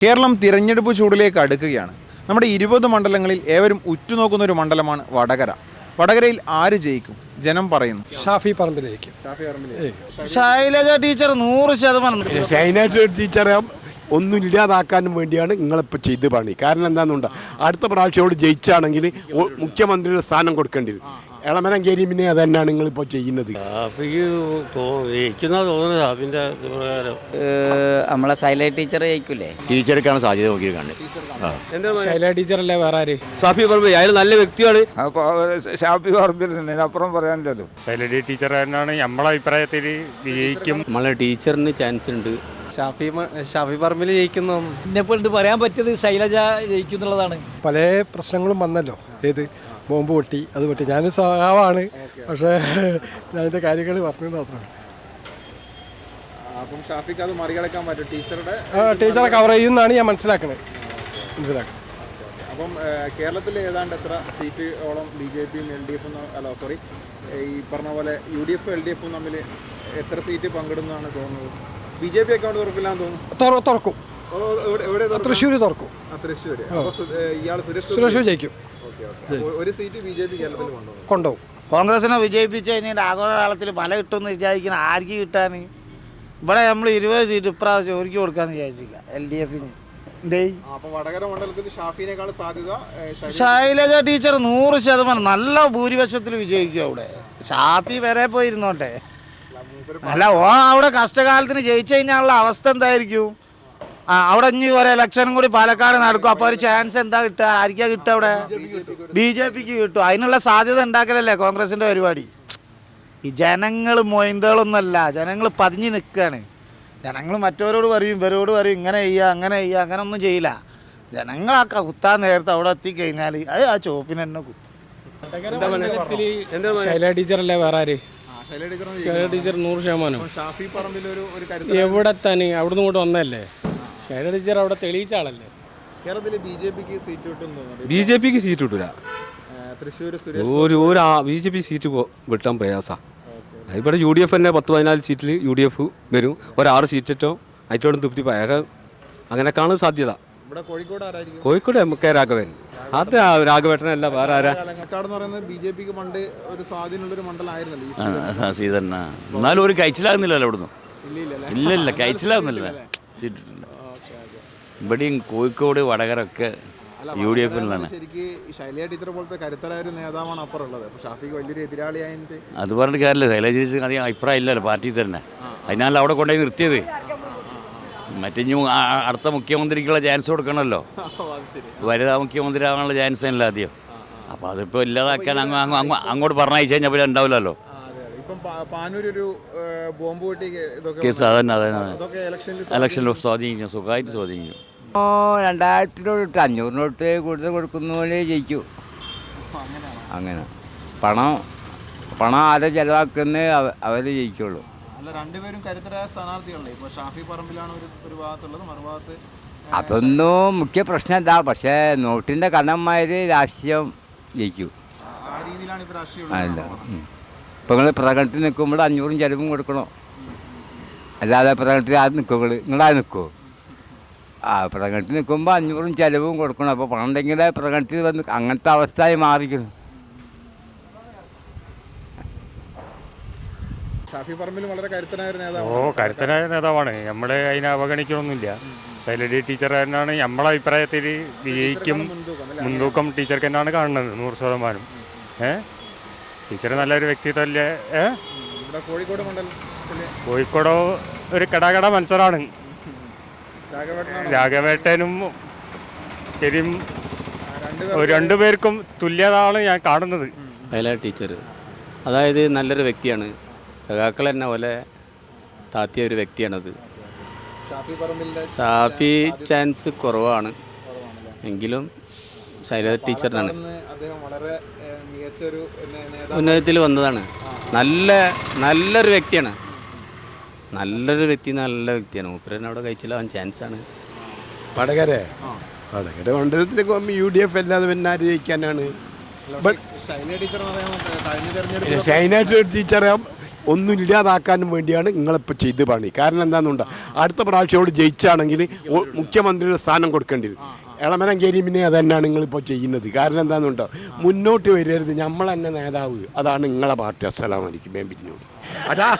കേരളം തിരഞ്ഞെടുപ്പ് ചൂടിലേക്ക് അടുക്കുകയാണ്. നമ്മുടെ 20 മണ്ഡലങ്ങളിൽ ഏവരും ഉറ്റുനോക്കുന്ന ഒരു മണ്ഡലമാണ് വടകര. വടകരയിൽ ആര് ജയിക്കും? ജനം പറയുന്നു ഷാഫി പറമ്പിലേക്ക്. ശൈലജ ടീച്ചർ 100%. ഷൈനായിട്ട് ടീച്ചറെ ഒന്നും ഇല്ലാതാക്കാനും വേണ്ടിയാണ് നിങ്ങളിപ്പോൾ ചെയ്ത് പണി. കാരണം എന്താണെന്നുണ്ട്, അടുത്ത പ്രാവശ്യം ജയിച്ചാണെങ്കിൽ മുഖ്യമന്ത്രിയുടെ സ്ഥാനം കൊടുക്കേണ്ടി വരും. എളമനം കരീമിനെ അത് തന്നെയാണ് നിങ്ങളിപ്പോൾ ചെയ്യുന്നത്. നമ്മളെ ശൈലജ ടീച്ചർ ജയിക്കൂലേ? ടീച്ചർക്കാണ് സാധ്യത നോക്കി കണ്ടത്. ശൈലജ ടീച്ചറല്ലേ വേറെ ആര്? ഷാഫി പറമ്പ് അയാൾ നല്ല വ്യക്തിയാണ്. ഷാഫി പറമ്പിൽ അപ്പുറം പറയാനില്ലല്ലോ. ശൈലജ ടീച്ചർ തന്നെയാണ് നമ്മളെ അഭിപ്രായത്തിൽ വിജയിക്കും. നമ്മളെ ടീച്ചറിന് ചാൻസ് ഉണ്ട്. ഷാഫി പറമ്പിൽ ജയിക്കുന്നു. എന്നെപ്പോഴും പറയാൻ പറ്റിയത് ശൈലജ ജയിക്കും എന്നുള്ളതാണ്. പല പ്രശ്നങ്ങളും വന്നല്ലോ. ഏത് ബോംബ് പൊട്ടി, അത് പൊട്ടി. ഞാനൊരു സഹാവാണ്, പക്ഷേ ഞാനിൻ്റെ കാര്യങ്ങൾ പറഞ്ഞു മാത്രമാണ്. അപ്പം ഷാഫിക്ക് അത് മറികടക്കാൻ പറ്റും. ടീച്ചറെ കവർ ചെയ്യുമെന്നാണ് ഞാൻ മനസ്സിലാക്കുന്നത്. അപ്പം കേരളത്തിൽ ഏതാണ്ട് എത്ര സീറ്റോളം BJPയും LDF ഈ പറഞ്ഞ പോലെ UDF LDF തമ്മിൽ എത്ര സീറ്റ് പങ്കിടുന്നതാണ് തോന്നുന്നത്? BJP അക്കൗണ്ട് തുറക്കില്ലാന്ന് തോന്നുന്നു. തുറക്കും. തൃശ്ശൂർ തുറക്കും. തൃശ്ശൂർ. ഇയാൾ സുരേഷ് ജയിക്കും. ഒരു സീറ്റ് BJP കേരളത്തിൽ കൊണ്ടുപോകും. കോൺഗ്രസിനെ വിജയിപ്പിച്ച് കഴിഞ്ഞാൽ ആഗോളതലത്തിൽ പല കിട്ടുമെന്ന് വിചാരിക്കണം. ആർക്ക് കിട്ടാൻ? ഇവിടെ നമ്മൾ 20 സീറ്റ് ഇപ്രാവശ്യം ഒരുക്കി കൊടുക്കാന്ന് വിചാരിച്ചില്ല LDFന്. വടകര മണ്ഡലത്തിൽ ഷാഫിനേക്കാൾ സാധ്യത ശൈലജ ടീച്ചർ 100% നല്ല ഭൂരിപക്ഷത്തിൽ വിജയിക്കും. അവിടെ ഷാഫി വരെ പോയിരുന്നോട്ടെ. അല്ല, അവിടെ കഷ്ടകാലത്തിന് ജയിച്ചു കഴിഞ്ഞാലുള്ള അവസ്ഥ എന്തായിരിക്കും? അവിടെ ഇനി ഒരു ഇലക്ഷനും കൂടി പാലക്കാട് നടക്കും. അപ്പോൾ ഒരു ചാൻസ് എന്താ കിട്ടുക? ആർക്കാ കിട്ടുക? അവിടെ BJPക്ക് കിട്ടും. അതിനുള്ള സാധ്യത ഉണ്ടാക്കലല്ലേ കോൺഗ്രസിൻ്റെ പരിപാടി. ഈ ജനങ്ങൾ മൊയ്ന്തകളൊന്നുമല്ല, ജനങ്ങൾ പതിഞ്ഞ് നിൽക്കുകയാണ്. ജനങ്ങൾ മറ്റവരോട് പറയും, ഇവരോട് പറയും, ഇങ്ങനെ ചെയ്യുക അങ്ങനെ ചെയ്യുക, അങ്ങനെ ഒന്നും ചെയ്യില്ല. ജനങ്ങളൊക്കെ കുത്താൻ നേരത്തെ അവിടെ എത്തിക്കഴിഞ്ഞാൽ അത് ആ ചോപ്പിന് തന്നെ കുത്തും. ശൈലജ ടീച്ചറല്ലേ വേറെ ആര്? ശൈലജ ടീച്ചർ 100%. എവിടെ തന്നെ അവിടുന്ന് ഇങ്ങോട്ട് വന്നല്ലേ. ശൈലജ ടീച്ചർ അവിടെ തെളിയിച്ച ആളല്ലേ. കേരളത്തിൽ BJPക്ക് സീറ്റ് കിട്ടും. BJPക്ക് സീറ്റ് കിട്ടൂല. തൃശ്ശൂർ ഒരു BJP സീറ്റ് കിട്ടാൻ പ്രയാസമാണ്. ഇവിടെ UDF തന്നെ 10-14 സീറ്റിൽ UDF വരും. 6 സീറ്റോ ഏറ്റവും തൃപ്തി അങ്ങനെയൊക്കെയാണ് സാധ്യത. കോഴിക്കോട് MK രാഘവൻ. അത് രാഘവേട്ടനല്ല, വേറെ ആരാ? BJPക്ക് പണ്ട് ഒരു സ്വാധീനമുള്ളൊരു മണ്ഡലമായിരുന്നല്ലോ. എന്നാലും ഒരു കഴിച്ചിലാകുന്നില്ലല്ലോ ഇവിടുന്ന്. ഇല്ല കഴിച്ചിലാകുന്നില്ല. ഇവിടെയും കോഴിക്കോട് വടകരൊക്കെ UDFിലാണ്. ശൈലജ ടീച്ചർ പോലത്തെ കരുത്തരായ ഒരു നേതാവാണ് അപ്പുറമുള്ളത്. ഷാഫിക്ക് വലിയൊരു എതിരാളിയായിട്ട് അത് പറഞ്ഞിട്ട് കാര്യമില്ല. ശൈലജ ടീച്ചർ അധികം അഭിപ്രായം ഇല്ലല്ലോ പാർട്ടിയിൽ തന്നെ. അതിനാണല്ലോ അവിടെ കൊണ്ടുപോയി നിർത്തിയത്. മറ്റേ അടുത്ത മുഖ്യമന്ത്രിക്കുള്ള ചാൻസ് കൊടുക്കണമല്ലോ. വനിതാ മുഖ്യമന്ത്രി ആവാനുള്ള ചാൻസ് അല്ല ആദ്യം. അപ്പോൾ അതിപ്പോൾ ഇല്ലാതാക്കാൻ അങ്ങോട്ട് പറഞ്ഞയച്ചു കഴിഞ്ഞാൽ പിന്നെ ഉണ്ടാവില്ലല്ലോ. കേസ് അതന്നെ ഇലക്ഷനിൽ സ്വാധീനിക്കും, സുഖമായിട്ട് സ്വാധീനിക്കും. 2000 തൊട്ട് 500 തൊട്ട് കൂടുതൽ കൊടുക്കുന്ന പോലെ ജയിക്കൂ. അങ്ങനെ പണം ആരെ ചെലവാക്കുന്ന അവർ ജയിക്കുള്ളൂ. രണ്ടുപേരും കരുത്തരായ സ്ഥാനാർത്ഥികളല്ലേ. ഇപ്പോൾ ഷാഫി പറമ്പിലാണ് ഒരു ഭാഗത്തുള്ളത്, മറുഭാഗത്ത് അതൊന്നും മുഖ്യ പ്രശ്നമല്ല. പക്ഷേ നോട്ടിൻ്റെ കണ്ണന്മാർ രാഷ്ട്രീയം ജയിക്കൂ. ആ രീതിയിലാണ് ഇപ്പോൾ രാഷ്ട്രീയം. അല്ല, ഇപ്പോൾ നിങ്ങൾ പ്രകടനത്തിൽ നിൽക്കുമ്പോൾ 500 ചിലവും കൊടുക്കണോ? അല്ലാതെ പ്രകടനത്തിൽ ആദ്യം നിൽക്കും. നിങ്ങളാ നിൽക്കുമോ? പ്രകടനത്തിൽ നിൽക്കുമ്പോൾ 500 ചിലവും കൊടുക്കണം. അപ്പോൾ പണം ഉണ്ടെങ്കിൽ പ്രകടനത്തിൽ വന്ന് അങ്ങനത്തെ അവസ്ഥയായി മാറിക്കുന്നു. ഷാഫി പറമ്പിൽ വളരെ കരുത്തനായ കരുത്തനായ നേതാവാണ്. നമ്മളെ അതിനെ അവഗണിക്കണമെന്നില്ല. ശൈലജ ടീച്ചർ തന്നെയാണ് നമ്മളെ അഭിപ്രായത്തിൽ വിജയിക്കും. മുൻതൂക്കം ടീച്ചർക്ക് തന്നെയാണ് കാണുന്നത് 100%. ടീച്ചർ നല്ലൊരു വ്യക്തിത്വമല്ലേ. കോഴിക്കോട് ഒരു കടാകട മത്സരമാണ്. രാഘവേട്ടനും രണ്ടുപേർക്കും തുല്യതാണ് ഞാൻ കാണുന്നത്. ശൈലജ ടീച്ചർ അതായത് നല്ലൊരു വ്യക്തിയാണ്. സഖാക്കൾ തന്നെ പോലെ താത്തിയ ഒരു വ്യക്തിയാണത്. ഷാഫി ചാൻസ് കുറവാണ് എങ്കിലും ശൈലജ ടീച്ചറിനാണ് ഉന്നതത്തിൽ വന്നതാണ്. നല്ലൊരു വ്യക്തിയാണ്. നല്ല വ്യക്തിയാണ്. മൂപ്പരനെ അവിടെ കഴിച്ചില്ലാവാൻ ചാൻസാണ്. വടകര മണ്ഡലത്തിലേക്ക് UDF അല്ലാതെ പിന്നെ ആര് ജയിക്കാനാണ്? ഷൈന ടീച്ചറെ ഒന്നും ഇല്ലാതാക്കാനും വേണ്ടിയാണ് നിങ്ങളിപ്പോൾ ചെയ്ത് പണി. കാരണം എന്താണെന്നുണ്ട് അടുത്ത പ്രാവശ്യം ജയിച്ചാണെങ്കിൽ മുഖ്യമന്ത്രിയുടെ സ്ഥാനം കൊടുക്കേണ്ടി വരും. എളമരം കരീമിനെ അത് തന്നെയാണ് നിങ്ങളിപ്പോൾ ചെയ്യുന്നത്. കാരണം എന്താണെന്നുണ്ടോ മുന്നോട്ട് വരരുത്, നമ്മൾ തന്നെ നേതാവ്, അതാണ് നിങ്ങളെ പാർട്ടി. അസ്സലാമു അലൈക്കും. അതാ